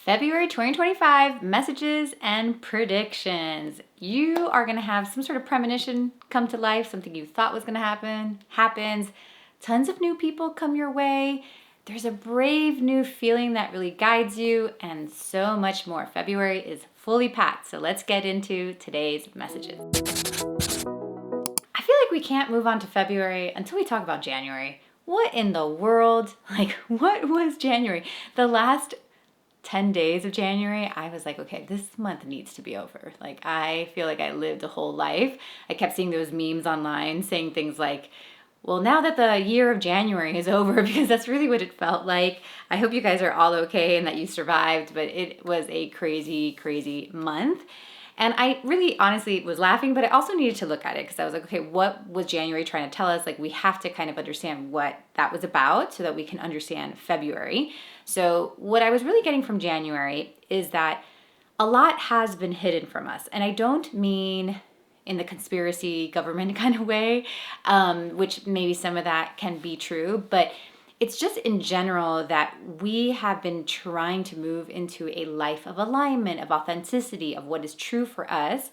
February 2025 messages and predictions. You are going to have some sort of premonition come to life, something you thought was going to happen, happens. Tons of new people come your way. There's a brave new feeling that really guides you, and so much more. February is fully packed, so let's get into today's messages. I feel like we can't move on to February until we talk about January. What in the world? What was January? The last 10 days of January, I was like, okay, this month needs to be over. I feel like I lived a whole life. I kept seeing those memes online saying things like, well, now that the year of January is over, because that's really what it felt like. I hope you guys are all okay and that you survived, but it was a crazy, crazy month. And I really honestly was laughing, but I also needed to look at it because I was like, okay, what was January trying to tell us? We have to kind of understand what that was about so that we can understand February. So what I was really getting from January is that a lot has been hidden from us. And I don't mean in the conspiracy government kind of way, which maybe some of that can be true, but it's just in general that we have been trying to move into a life of alignment, of authenticity, of what is true for us,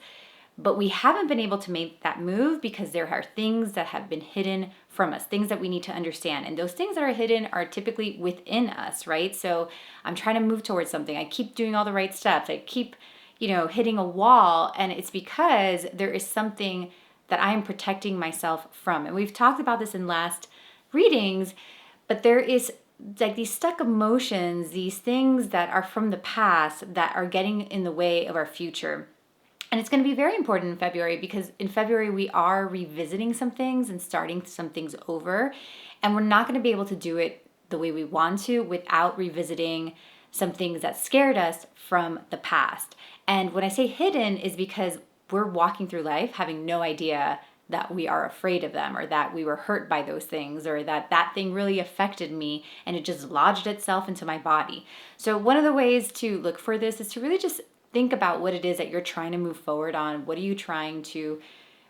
but we haven't been able to make that move because there are things that have been hidden from us, things that we need to understand. And those things that are hidden are typically within us, right? So I'm trying to move towards something. I keep doing all the right steps. I keep, hitting a wall, and it's because there is something that I am protecting myself from. And we've talked about this in last readings, but there is these stuck emotions, these things that are from the past that are getting in the way of our future. And it's going to be very important in February because in February we are revisiting some things and starting some things over. And we're not going to be able to do it the way we want to without revisiting some things that scared us from the past. And when I say hidden is because we're walking through life having no idea that we are afraid of them, or that we were hurt by those things, or that thing really affected me and it just lodged itself into my body. So one of the ways to look for this is to really just think about what it is that you're trying to move forward on. What are you trying to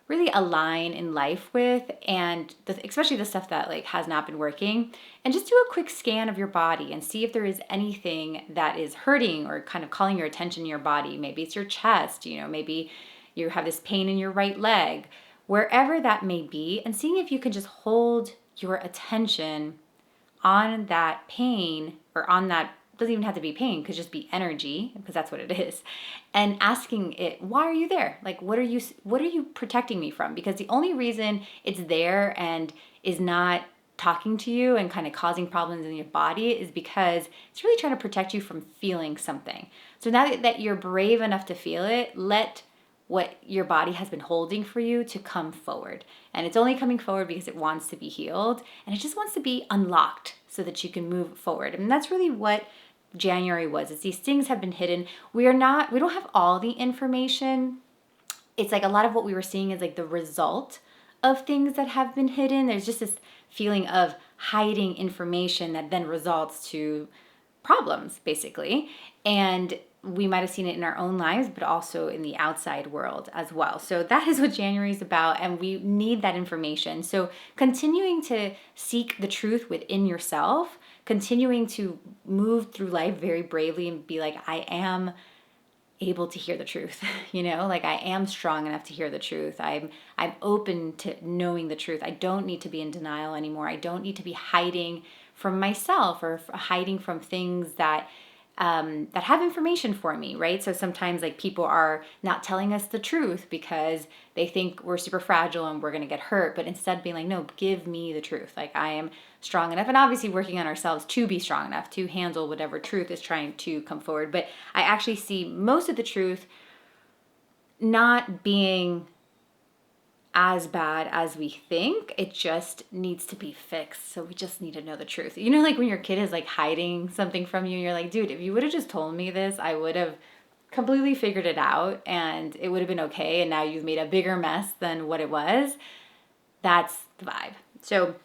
really align in life with, and especially the stuff that has not been working, and just do a quick scan of your body and see if there is anything that is hurting or kind of calling your attention in your body. Maybe it's your chest, maybe you have this pain in your right leg, wherever that may be, and seeing if you can just hold your attention on that pain, or on that, doesn't even have to be pain, could just be energy, because that's what it is, and asking it, why are you there? What are you protecting me from? Because the only reason it's there and is not talking to you and kind of causing problems in your body is because it's really trying to protect you from feeling something. So now that you're brave enough to feel it, let what your body has been holding for you to come forward. And it's only coming forward because it wants to be healed, and it just wants to be unlocked so that you can move forward. And that's really what January was. It's these things have been hidden. We don't have all the information. It's a lot of what we were seeing is the result of things that have been hidden. There's just this feeling of hiding information that then results to problems, basically. And we might have seen it in our own lives, but also in the outside world as well. So that is what January is about, and we need that information. So continuing to seek the truth within yourself, continuing to move through life very bravely and be like, I am able to hear the truth, I am strong enough to hear the truth. I'm open to knowing the truth. I don't need to be in denial anymore. I don't need to be hiding from myself or hiding from things that have information for me, right? So sometimes people are not telling us the truth because they think we're super fragile and we're going to get hurt, but instead being no, give me the truth. I am strong enough, and obviously working on ourselves to be strong enough to handle whatever truth is trying to come forward. But I actually see most of the truth not being as bad as we think. It just needs to be fixed. So we just need to know the truth. When your kid is hiding something from you and you're like, dude, if you would have just told me this, I would have completely figured it out and it would have been okay. And now you've made a bigger mess than what it was. That's the vibe. So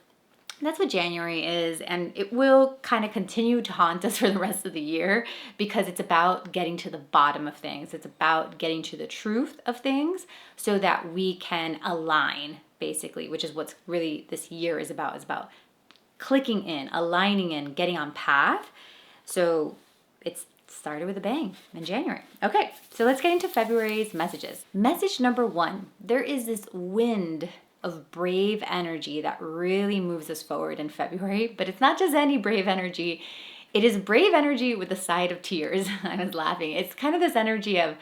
that's what January is, and it will kind of continue to haunt us for the rest of the year because it's about getting to the bottom of things. It's about getting to the truth of things so that we can align, basically, which is what's really this year is about. It's about clicking in, aligning in, getting on path. So it's started with a bang in January. Okay, so let's get into February's messages. Message number 1, there is this wind of brave energy that really moves us forward in February, but it's not just any brave energy. It is brave energy with a side of tears. I was laughing. It's kind of this energy of,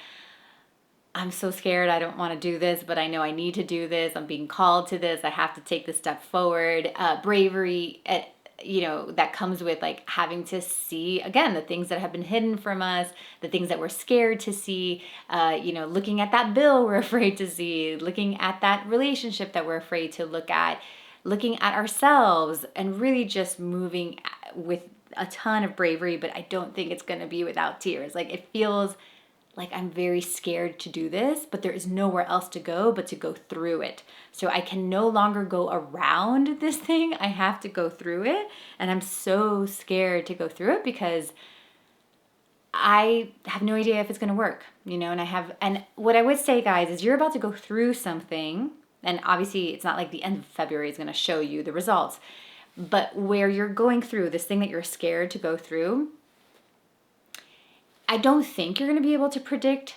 I'm so scared, I don't want to do this, but I know I need to do this. I'm being called to this. I have to take this step forward. Bravery, that comes with like having to see, again, the things that have been hidden from us, the things that we're scared to see, looking at that bill we're afraid to see, looking at that relationship that we're afraid to look at, looking at ourselves, and really just moving with a ton of bravery. But I don't think it's going to be without tears. Like, it feels like I'm very scared to do this, but there is nowhere else to go but to go through it. So I can no longer go around this thing. I have to go through it. And I'm so scared to go through it because I have no idea if it's going to work, and what I would say, guys, is you're about to go through something. And obviously it's not like the end of February is going to show you the results, but where you're going through this thing that you're scared to go through, I don't think you're going to be able to predict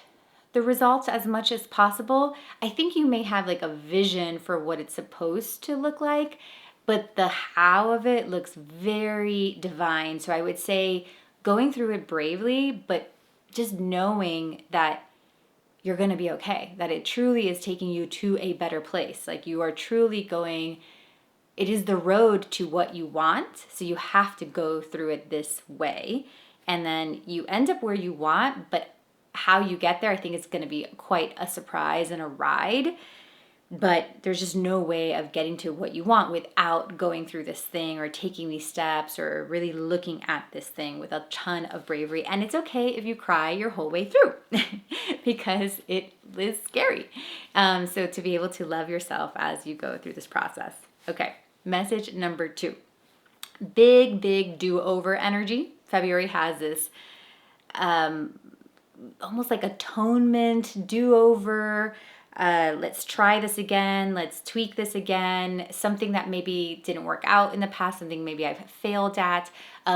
the results as much as possible. I think you may have like a vision for what it's supposed to look like, but the how of it looks very divine. So I would say going through it bravely, but just knowing that you're going to be okay, that it truly is taking you to a better place. Like, you are truly going, it is the road to what you want. So you have to go through it this way. And then you end up where you want, but how you get there, I think it's going to be quite a surprise and a ride. But there's just no way of getting to what you want without going through this thing or taking these steps or really looking at this thing with a ton of bravery. And it's okay if you cry your whole way through because it is scary. So to be able to love yourself as you go through this process. Okay, message number 2. Big do-over energy. February has this almost like atonement, do-over, let's try this again, let's tweak this again, something that maybe didn't work out in the past, something maybe I've failed at,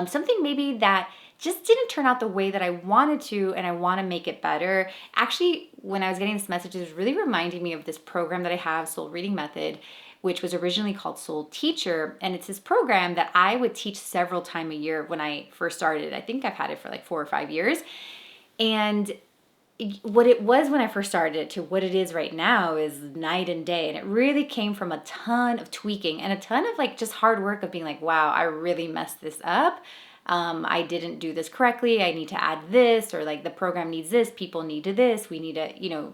something maybe that just didn't turn out the way that I wanted to, and I want to make it better. Actually, when I was getting this message, it was really reminding me of this program that I have, Soul Reading Method, which was originally called Soul Teacher. And it's this program that I would teach several times a year when I first started. I think I've had it for like 4 or 5 years. And what it was when I first started it to what it is right now is night and day. And it really came from a ton of tweaking and a ton of like just hard work of being like, wow, I really messed this up. I didn't do this correctly. I need to add this, or like the program needs this. People need to this. We need to,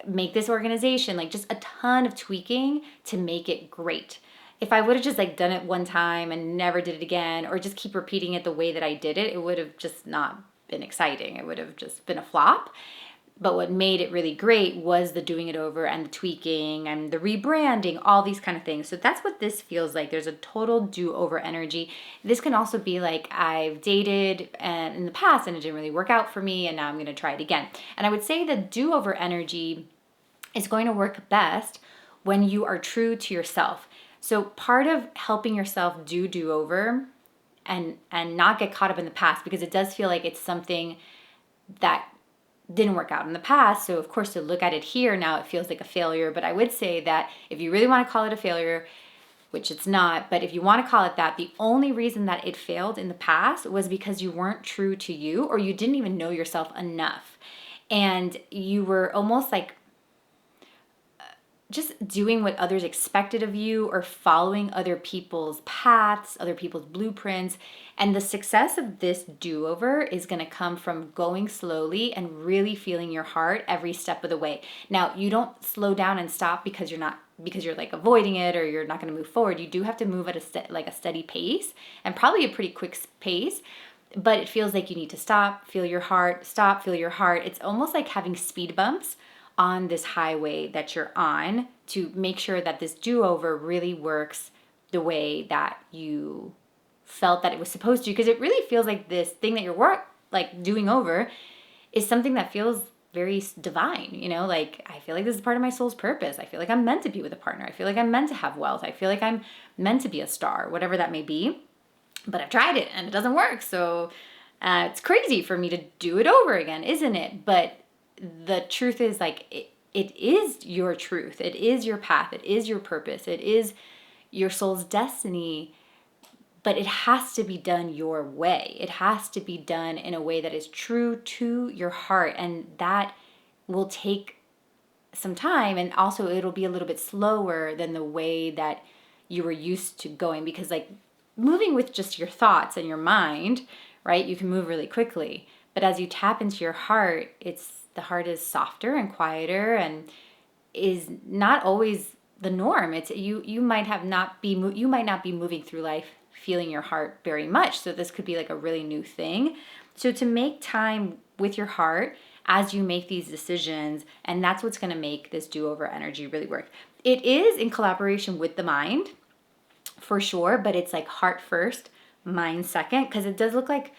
make this organization, like just a ton of tweaking to make it great. If I would have just like done it one time and never did it again, or just keep repeating it the way that I did it, it would have just not been exciting. It would have just been a flop. But what made it really great was the doing it over and the tweaking and the rebranding, all these kind of things. So that's what this feels like. There's a total do-over energy. This can also be like, I've dated and in the past and it didn't really work out for me, and now I'm going to try it again. And I would say the do-over energy is going to work best when you are true to yourself. So part of helping yourself do-over and not get caught up in the past, because it does feel like it's something that didn't work out in the past. So of course, to look at it here now, it feels like a failure. But I would say that if you really want to call it a failure, which it's not, but if you want to call it that, the only reason that it failed in the past was because you weren't true to you, or you didn't even know yourself enough. And you were almost like just doing what others expected of you, or following other people's paths, other people's blueprints. And the success of this do-over is going to come from going slowly and really feeling your heart every step of the way. Now, you don't slow down and stop because you're like avoiding it, or you're not going to move forward. You do have to move at a steady pace, and probably a pretty quick pace. But it feels like you need to stop, feel your heart, stop, feel your heart. It's almost like having speed bumps on this highway that you're on to make sure that this do-over really works the way that you felt that it was supposed to. Because it really feels like this thing that you're doing over is something that feels very divine, like I feel like this is part of my soul's purpose. I feel like I'm meant to be with a partner. I feel like I'm meant to have wealth. I feel like I'm meant to be a star, whatever that may be. But I've tried it and it doesn't work. So It's crazy for me to do it over again, isn't it? But the truth is, like, it is your truth. It is your path. It is your purpose. It is your soul's destiny. But it has to be done your way. It has to be done in a way that is true to your heart. And that will take some time. And also, it'll be a little bit slower than the way that you were used to going. Because, like, moving with just your thoughts and your mind, right? You can move really quickly. But as you tap into your heart, the heart is softer and quieter and is not always the norm. It's you might not be moving through life feeling your heart very much. So this could be like a really new thing. So to make time with your heart as you make these decisions, and that's what's going to make this do-over energy really work. It is in collaboration with the mind for sure, but it's like heart first, mind second, because it does look like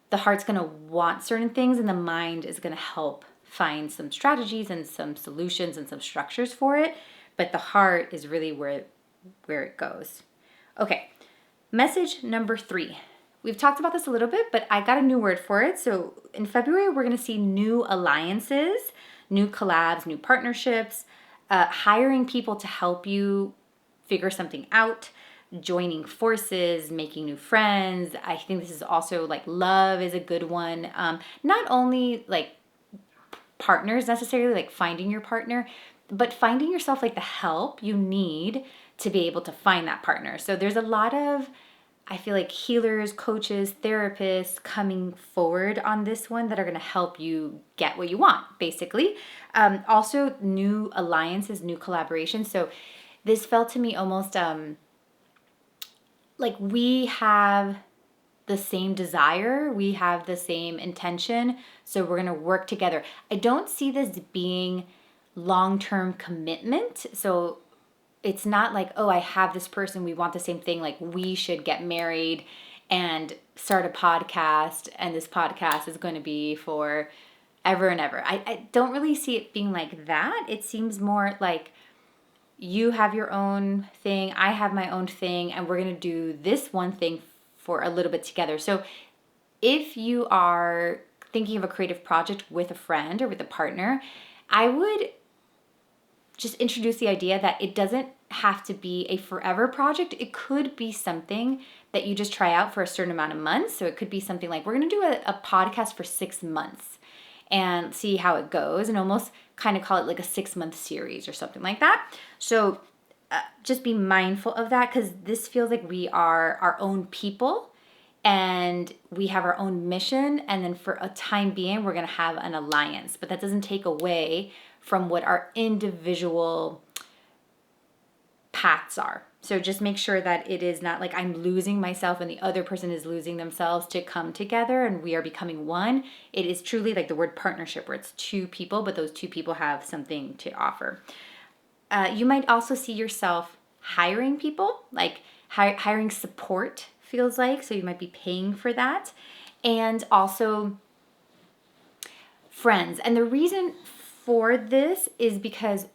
the heart's going to want certain things and the mind is going to help find some strategies and some solutions and some structures for it, but the heart is really where it goes. Okay, message number 3. We've talked about this a little bit, but I got a new word for it. So in February, we're going to see new alliances, new collabs, new partnerships, hiring people to help you figure something out, joining forces, making new friends. I think this is also like love is a good one. Not only like partners necessarily, like finding your partner, but finding yourself like the help you need to be able to find that partner. So there's a lot of, I feel like, healers, coaches, therapists coming forward on this one that are going to help you get what you want, basically. Also, new alliances, new collaborations. So this felt to me almost like we have the same desire, we have the same intention, so we're going to work together. I don't see this being long-term commitment. So it's not like, oh, I have this person, we want the same thing, like we should get married and start a podcast, and this podcast is going to be for ever and ever. I don't really see it being like that. It seems more like you have your own thing, I have my own thing, and we're going to do this one thing for a little bit together. So if you are thinking of a creative project with a friend or with a partner, I would just introduce the idea that it doesn't have to be a forever project. It could be something that you just try out for a certain amount of months. So it could be something like, we're going to do a podcast for 6 months and see how it goes, and almost kind of call it like a 6-month series or something like that. So just be mindful of that, because this feels like we are our own people and we have our own mission. And then for a time being, we're going to have an alliance, but that doesn't take away from what our individual paths are. So just make sure that it is not like I'm losing myself and the other person is losing themselves to come together and we are becoming one. It is truly like the word partnership, where it's 2 people, but those 2 people have something to offer. You might also see yourself hiring people, like hiring support feels like. So you might be paying for that. And also friends. And the reason for this is because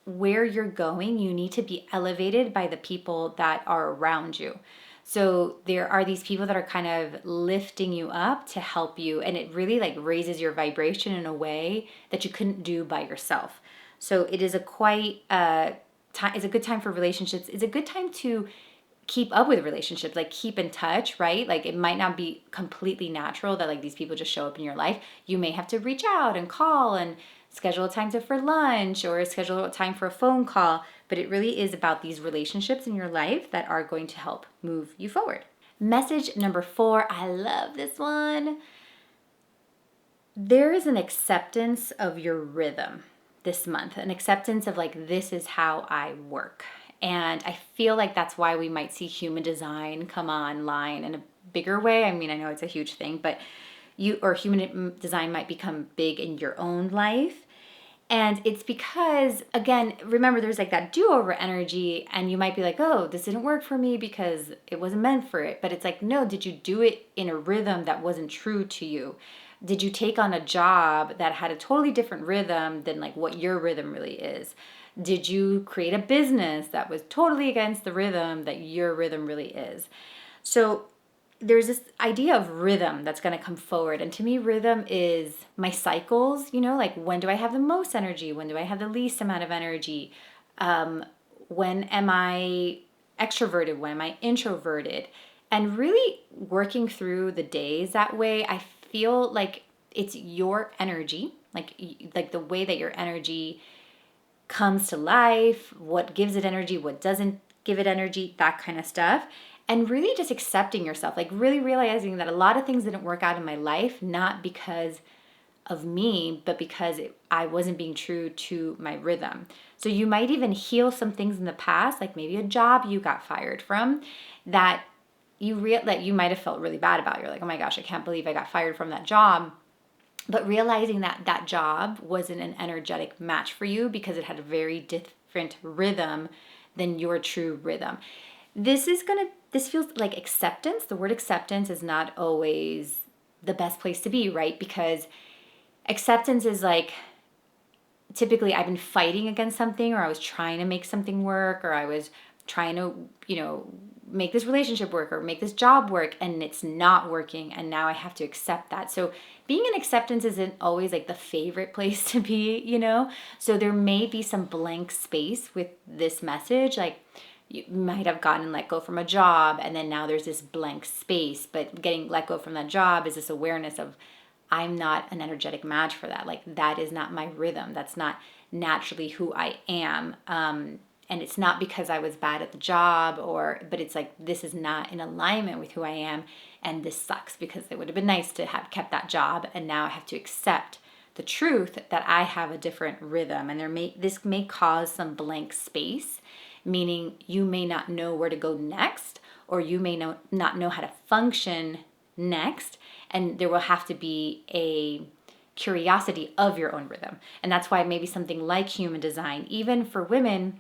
where you're going, you need to be elevated by the people that are around you. So there are these people that are kind of lifting you up to help you, and it really like raises your vibration in a way that you couldn't do by yourself. So it is it's a good time for relationships. It's a good time to keep up with relationships, like keep in touch, right? Like it might not be completely natural that like these people just show up in your life. You may have to reach out and call and schedule a time for lunch or schedule a time for a phone call, but it really is about these relationships in your life that are going to help move you forward. Message number 4, I love this one. There is an acceptance of your rhythm this month, an acceptance of like, this is how I work. And I feel like that's why we might see human design come online in a bigger way. I mean, I know it's a huge thing, but human design might become big in your own life. And it's because, again, remember, there's like that do-over energy, and you might be like, oh, this didn't work for me because it wasn't meant for it. But it's like, no, did you do it in a rhythm that wasn't true to you? Did you take on a job that had a totally different rhythm than like what your rhythm really is? Did you create a business that was totally against the rhythm that your rhythm really is? So there's this idea of rhythm that's going to come forward. And to me, rhythm is my cycles, like when do I have the most energy? When do I have the least amount of energy? When am I extroverted? When am I introverted? And really working through the days that way, I feel like it's your energy, like the way that your energy comes to life, what gives it energy, what doesn't give it energy, that kind of stuff. And really just accepting yourself, like really realizing that a lot of things didn't work out in my life, not because of me, but because I wasn't being true to my rhythm. So you might even heal some things in the past, like maybe a job you got fired from that that you might have felt really bad about. You're like, oh my gosh, I can't believe I got fired from that job. But realizing that that job wasn't an energetic match for you because it had a very different rhythm than your true rhythm. This feels like acceptance. The word acceptance is not always the best place to be, right? Because acceptance is like, typically I've been fighting against something, or I was trying to make something work, or I was trying to, make this relationship work or make this job work, and it's not working, and now I have to accept that. So being in acceptance isn't always like the favorite place to be, So there may be some blank space with this message, like you might have gotten let go from a job, and then now there's this blank space. But getting let go from that job is this awareness of, I'm not an energetic match for that. Like, that is not my rhythm. That's not naturally who I am. And it's not because I was bad at the job, but it's like, this is not in alignment with who I am. And this sucks because it would have been nice to have kept that job. And now I have to accept the truth that I have a different rhythm. And this may cause some blank space, meaning you may not know where to go next, or you may not know how to function next. And there will have to be a curiosity of your own rhythm. And that's why maybe something like human design, even for women,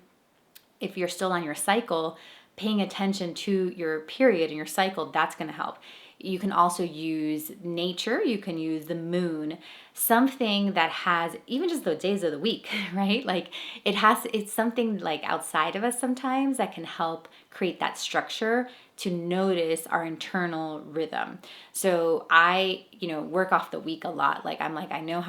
if you're still on your cycle, paying attention to your period and your cycle, that's going to help. You can also use nature, you can use the moon, something that has even just the days of the week, right? Like it's something like outside of us sometimes that can help create that structure to notice our internal rhythm. So I, work off the week a lot. I know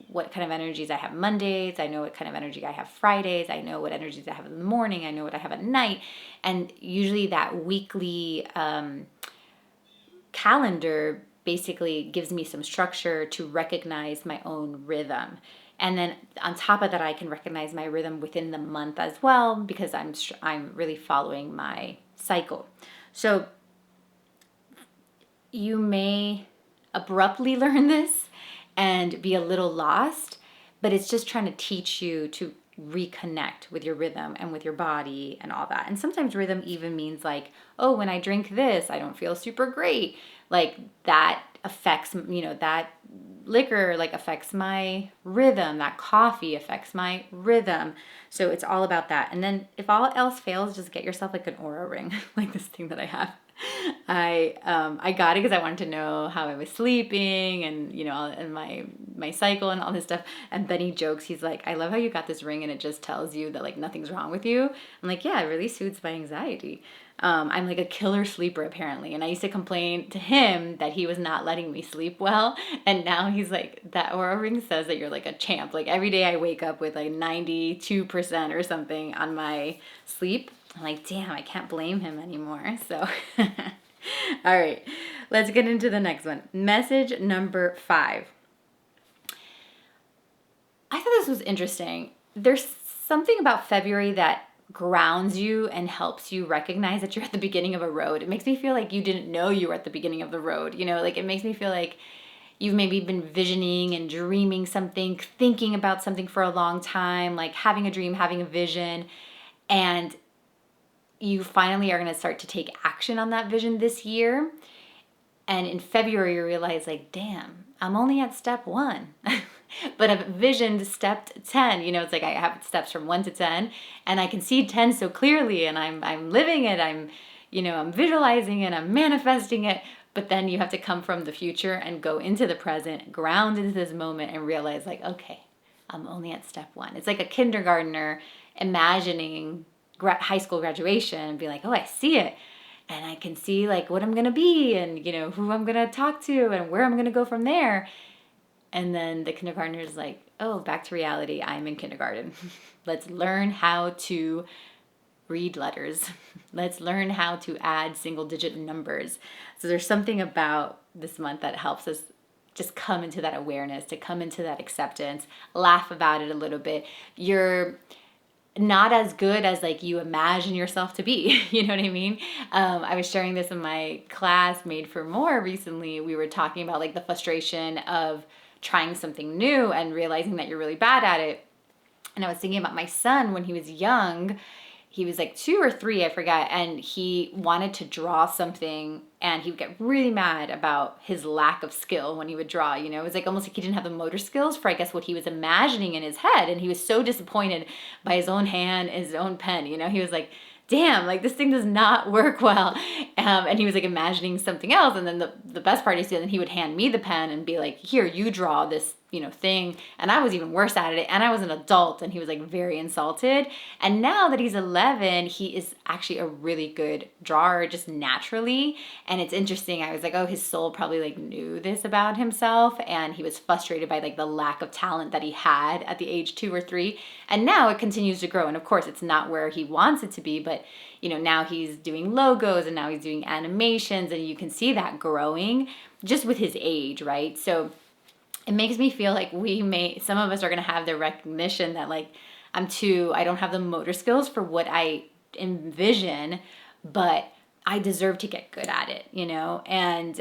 what kind of energies I have Mondays. I know what kind of energy I have Fridays. I know what energies I have in the morning. I know what I have at night. And usually that weekly, calendar basically gives me some structure to recognize my own rhythm. And then on top of that, I can recognize my rhythm within the month as well, because I'm really following my cycle. So you may abruptly learn this and be a little lost, but it's just trying to teach you to reconnect with your rhythm and with your body and all that. And sometimes rhythm even means like, oh, when I drink this, I don't feel super great. Like that affects, that liquor like affects my rhythm. That coffee affects my rhythm. So it's all about that. And then if all else fails, just get yourself like an aura ring, like this thing that I have. I got it because I wanted to know how I was sleeping and and my cycle and all this stuff. And Benny jokes, he's like, I love how you got this ring and it just tells you that like nothing's wrong with you. I'm like, yeah, it really soothes my anxiety. I'm like a killer sleeper apparently, and I used to complain to him that he was not letting me sleep well, and now he's like, that aura ring says that you're like a champ. Like every day I wake up with like 92% or something on my sleep. I'm like, damn, I can't blame him anymore. So, all right, let's get into the next one. Message number 5. I thought this was interesting. There's something about February that grounds you and helps you recognize that you're at the beginning of a road. It makes me feel like you didn't know you were at the beginning of the road. Like it makes me feel like you've maybe been visioning and dreaming something, thinking about something for a long time, like having a dream, having a vision, and you finally are going to start to take action on that vision this year. And in February, you realize like, damn, I'm only at step 1. But I've visioned step 10. It's like I have steps from 1 to 10, and I can see 10 so clearly, and I'm living it. I'm visualizing it. I'm manifesting it. But then you have to come from the future and go into the present, ground into this moment, and realize like, okay, I'm only at step 1. It's like a kindergartner imagining high school graduation and be like, oh, I see it. and I can see like what I'm going to be and, who I'm going to talk to and where I'm going to go from there. And then the kindergartner is like, oh, back to reality. I'm in kindergarten. Let's learn how to read letters. Let's learn how to add single digit numbers. So there's something about this month that helps us just come into that awareness, to come into that acceptance, laugh about it a little bit. You're not as good as like you imagine yourself to be. You know what I mean? I was sharing this in my class, Made for More, recently. We were talking about like the frustration of trying something new and realizing that you're really bad at it. And I was thinking about my son when he was young. He was like 2 or 3, I forgot, and he wanted to draw something, and he would get really mad about his lack of skill when he would draw. It was like almost like he didn't have the motor skills for, I guess, what he was imagining in his head, and he was so disappointed by his own hand, his own pen. He was like, damn, like this thing does not work well. And he was like imagining something else. And then the best part is then he would hand me the pen and be like, here, you draw this, thing. And I was even worse at it. And I was an adult, and he was like very insulted. And now that he's 11, he is actually a really good drawer just naturally. And it's interesting. I was like, oh, his soul probably like knew this about himself. And he was frustrated by like the lack of talent that he had at the age 2 or 3. And now it continues to grow. And of course, it's not where he wants it to be, but now he's doing logos and now he's doing animations, and you can see that growing just with his age, right? So it makes me feel like some of us are going to have the recognition that like, I don't have the motor skills for what I envision, but I deserve to get good at it, And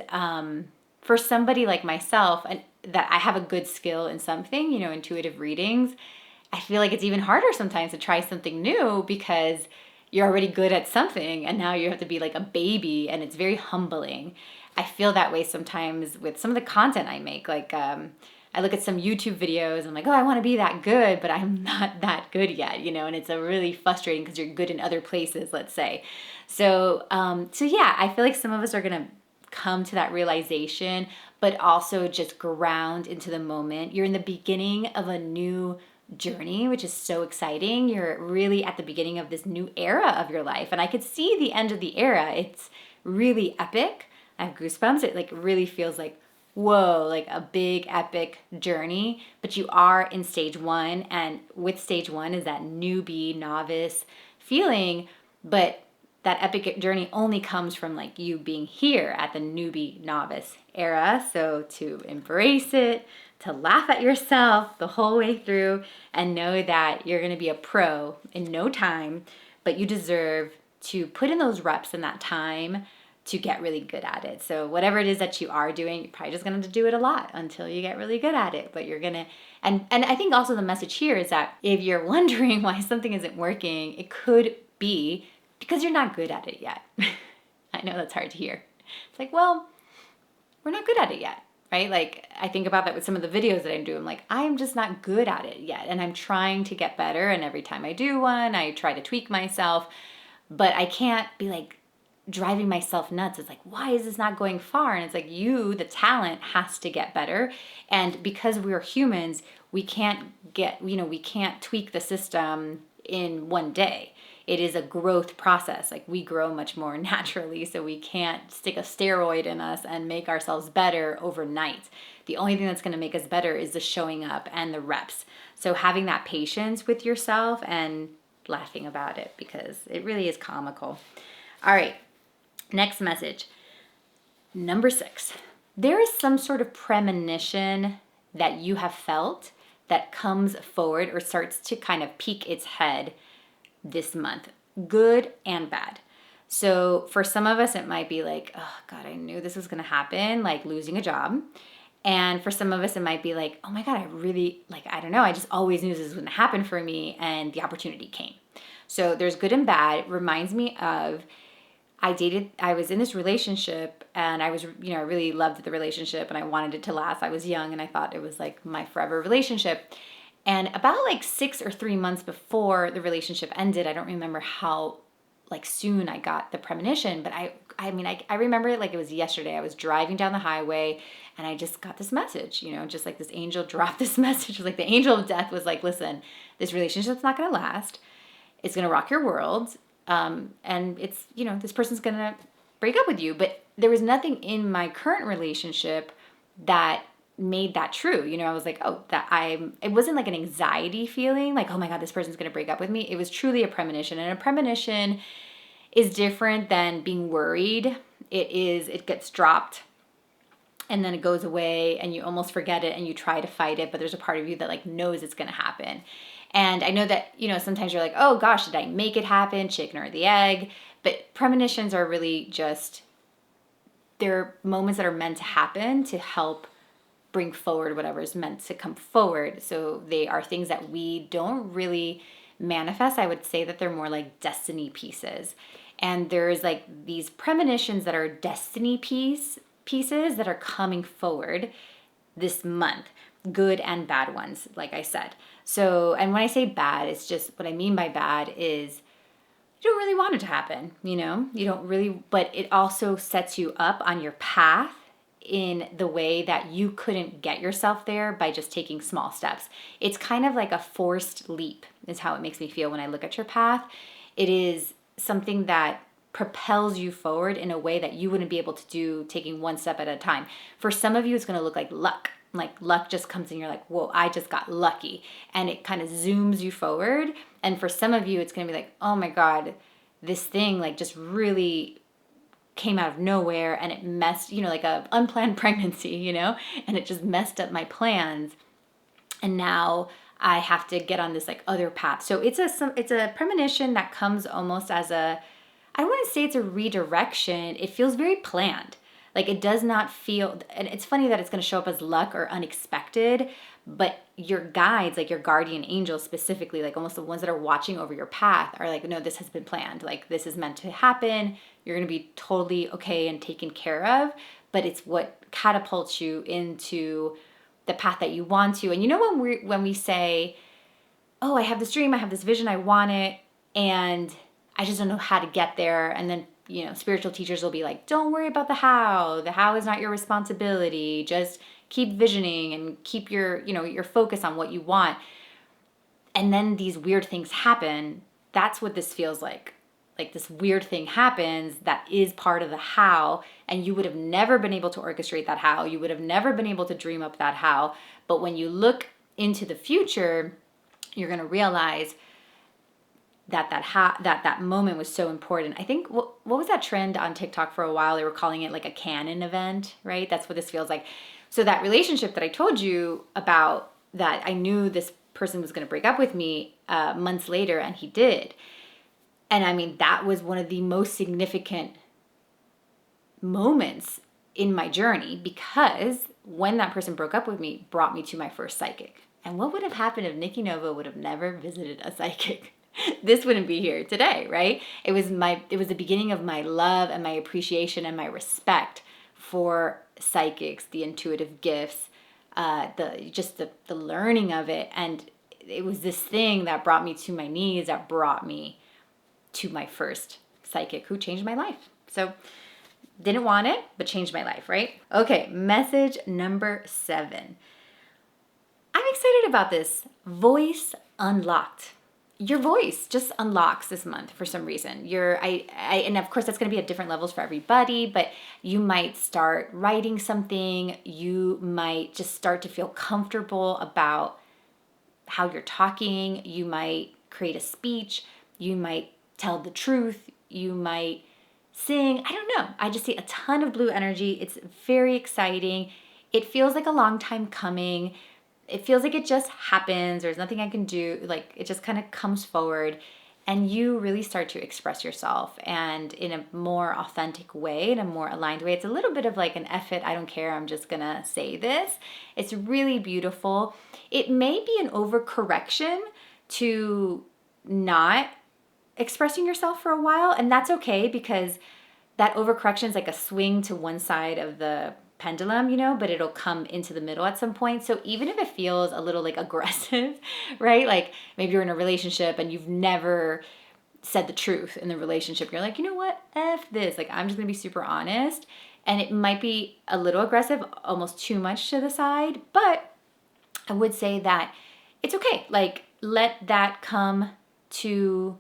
for somebody like myself, and that I have a good skill in something, intuitive readings, I feel like it's even harder sometimes to try something new because you're already good at something and now you have to be like a baby, and it's very humbling. I feel that way sometimes with some of the content I make. Like I look at some YouTube videos and I'm like, oh, I want to be that good, but I'm not that good yet, and it's a really frustrating because you're good in other places, let's say. So yeah, I feel like some of us are going to come to that realization, but also just ground into the moment. You're in the beginning of a new journey, which is so exciting. You're really at the beginning of this new era of your life. And I could see the end of the era. It's really epic. I have goosebumps. It like really feels like, whoa, like a big epic journey, but you are in stage 1. And with stage 1 is that newbie novice feeling, but that epic journey only comes from like you being here at the newbie novice era. So to embrace it, to laugh at yourself the whole way through, and know that you're going to be a pro in no time, but you deserve to put in those reps in that time to get really good at it. So whatever it is that you are doing, you're probably just going to do it a lot until you get really good at it. But you're going to, and I think also the message here is that if you're wondering why something isn't working, it could be because you're not good at it yet. I know that's hard to hear. It's like, well, we're not good at it yet, right? Like I think about that with some of the videos that I do. I'm like, I'm just not good at it yet. And I'm trying to get better. And every time I do one, I try to tweak myself, but I can't be like, driving myself nuts. It's like, why is this not going far? And it's like, the talent has to get better. And because we're humans, we can't we can't tweak the system in one day. It is a growth process. Like we grow much more naturally. So we can't stick a steroid in us and make ourselves better overnight. The only thing that's going to make us better is the showing up and the reps. So having that patience with yourself and laughing about it, because it really is comical. All right. Next message, number 6. There is some sort of premonition that you have felt that comes forward or starts to kind of peek its head this month, good and bad. So for some of us, it might be like, oh God, I knew this was going to happen, like losing a job. And for some of us, it might be like, oh my God, I don't know, I just always knew this was going to happen for me, and the opportunity came. So there's good and bad. It reminds me of, I was in this relationship, and I was, I really loved the relationship and I wanted it to last. I was young and I thought it was like my forever relationship. And about like 6 or 3 months before the relationship ended, I don't remember how like soon I got the premonition, but I remember it like it was yesterday. I was driving down the highway and I just got this message, just like this angel dropped this message. Like the angel of death was like, listen, this relationship's not going to last. It's going to rock your world. And it's, this person's going to break up with you. But there was nothing in my current relationship that made that true. You know, I was like, oh, it wasn't like an anxiety feeling, like, oh my God, this person's going to break up with me. It was truly a premonition. And a premonition is different than being worried. It gets dropped and then it goes away and you almost forget it and you try to fight it, but there's a part of you that like knows it's going to happen. And I know that, you know, sometimes you're like, oh gosh, did I make it happen? Chicken or the egg? But premonitions are really just, they're moments that are meant to happen to help bring forward whatever is meant to come forward. So they are things that we don't really manifest. I would say that they're more like destiny pieces. And there's like these premonitions that are destiny pieces that are coming forward this month, good and bad ones, like I said. So, and when I say bad, it's just, what I mean by bad is you don't really want it to happen, you know? You don't really, but it also sets you up on your path in the way that you couldn't get yourself there by just taking small steps. It's kind of like a forced leap is how it makes me feel when I look at your path. It is something that propels you forward in a way that you wouldn't be able to do taking one step at a time. For some of you, it's going to look like luck. Like luck just comes in, you're like, whoa, I just got lucky. And it kind of zooms you forward. And for some of you, it's going to be like, oh my God, this thing like just really came out of nowhere and it messed, you know, like a unplanned pregnancy, you know, and it just messed up my plans. And now I have to get on this like other path. So it's a premonition that comes almost as a, I wouldn't say it's a redirection. It feels very planned. Like it does not feel, and it's funny that it's going to show up as luck or unexpected, but your guides, like your guardian angels specifically, like almost the ones that are watching over your path are like, no, this has been planned. Like this is meant to happen. You're going to be totally okay and taken care of, but it's what catapults you into the path that you want to. And you know, when we say, oh, I have this dream, I have this vision, I want it, and I just don't know how to get there. And then, you know, spiritual teachers will be like, don't worry about the how. The how is not your responsibility. Just keep visioning and keep your, you know, your focus on what you want. And then these weird things happen. That's what this feels like. Like this weird thing happens that is part of the how, and you would have never been able to orchestrate that how. You would have never been able to dream up that how. But when you look into the future, you're going to realize that moment was so important. I think what was that trend on TikTok for a while? They were calling it like a canon event, right? That's what this feels like. So that relationship that I told you about, that I knew this person was going to break up with me months later, and he did. And I mean, that was one of the most significant moments in my journey, because when that person broke up with me, brought me to my first psychic. And what would have happened if nikkinovo would have never visited a psychic? This wouldn't be here today, right? It was the beginning of my love and my appreciation and my respect for psychics, the intuitive gifts, the learning of it. And it was this thing that brought me to my knees, that brought me to my first psychic who changed my life. So didn't want it, but changed my life, right? Okay, message number 7. I'm excited about this. Voice unlocked. Your voice just unlocks this month for some reason. And of course that's going to be at different levels for everybody, but you might start writing something. You might just start to feel comfortable about how you're talking. You might create a speech. You might tell the truth. You might sing. I don't know. I just see a ton of blue energy. It's very exciting. It feels like a long time coming. It feels like it just happens. There's nothing I can do. Like it just kind of comes forward, and you really start to express yourself, and in a more authentic way, in a more aligned way. It's a little bit of like an F it, I don't care, I'm just gonna say this. It's really beautiful. It may be an overcorrection to not expressing yourself for a while, and that's okay, because that overcorrection is like a swing to one side of the pendulum, you know, but it'll come into the middle at some point. So even if it feels a little like aggressive, right? Like maybe you're in a relationship and you've never said the truth in the relationship. You're like, you know what? F this. Like, I'm just going to be super honest. And it might be a little aggressive, almost too much to the side, but I would say that it's okay. Like, let that come to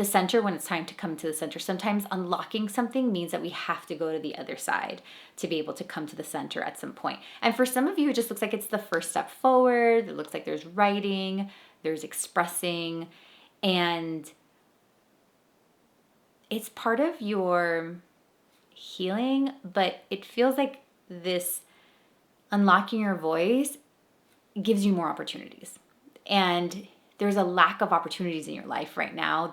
the center when it's time to come to the center. Sometimes unlocking something means that we have to go to the other side to be able to come to the center at some point. And for some of you, it just looks like it's the first step forward. It looks like there's writing, there's expressing, and it's part of your healing, but it feels like this unlocking your voice gives you more opportunities. And there's a lack of opportunities in your life right now.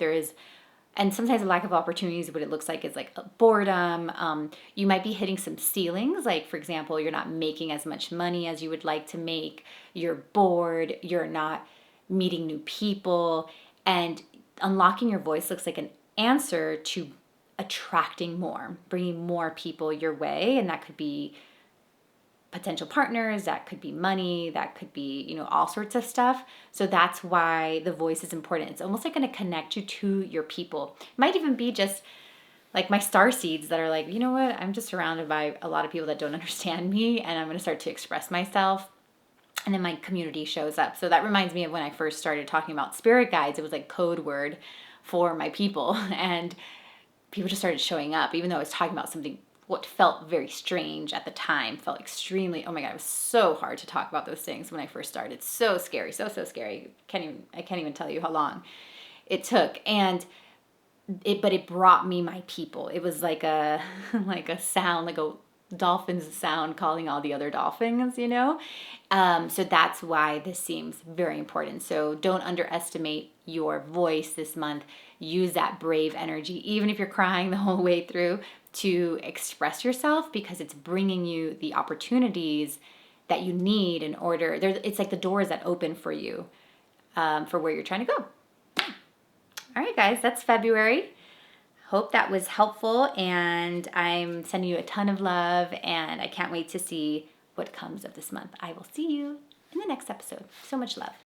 And sometimes a lack of opportunities, what it looks like is like a boredom. You might be hitting some ceilings. Like, for example, you're not making as much money as you would like to make. You're bored. You're not meeting new people. And unlocking your voice looks like an answer to attracting more, bringing more people your way. And that could be potential partners, that could be money, that could be, all sorts of stuff. So that's why the voice is important. It's almost like going to connect you to your people. It might even be just like my star seeds that are like, you know what, I'm just surrounded by a lot of people that don't understand me, and I'm going to start to express myself. And then my community shows up. So that reminds me of when I first started talking about spirit guides. It was like code word for my people. And people just started showing up, even though I was talking about something what felt very strange at the time, felt extremely, oh my God, it was so hard to talk about those things when I first started. So scary, so scary. I can't even tell you how long it took. But it brought me my people. It was like a sound, like a dolphin's sound calling all the other dolphins, So that's why this seems very important. So don't underestimate your voice this month. Use that brave energy, even if you're crying the whole way through, to express yourself, because it's bringing you the opportunities that you need in order. It's like the doors that open for you for where you're trying to go. All right, guys, that's February. Hope that was helpful, and I'm sending you a ton of love, and I can't wait to see what comes of this month. I will see you in the next episode. So much love.